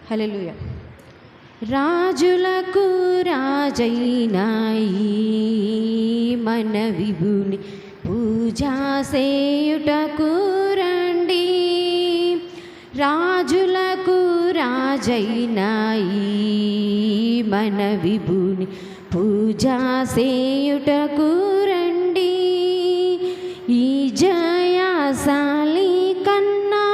హల్లెలూయా. రాజులకు రాజైన మన విభుని పూజా సేయుటకు రండి. రాజులకు రాజైన మన విభుని పూజా సేయుటకు రండి. ఈ జయశాలి కన్నా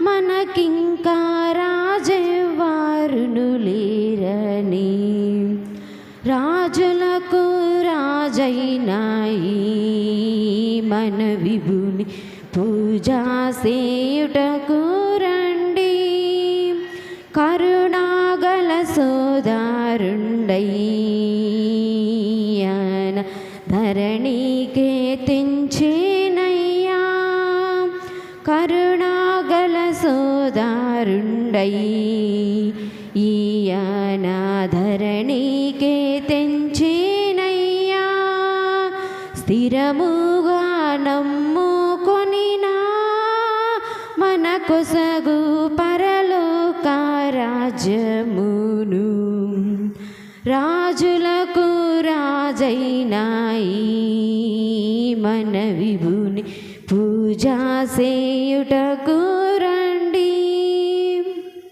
మనకింకా రాజెవ్వరును లేరని. రాజులకు రాజైన మన విభుని పూజా సేయుటకు రండి. కరుణాగల సోదారుండయ్యన ధరణికే తెంచేనయ్యా. కరుణాగల సోదారుండయ్యన ధరణికే తెంచేనయ్యా. స్థిరముగా నమ్ముకొనినా మన కొసగు పరలోక రాజ్యమును. రాజులకు రాజైన మన విభుని పూజా సే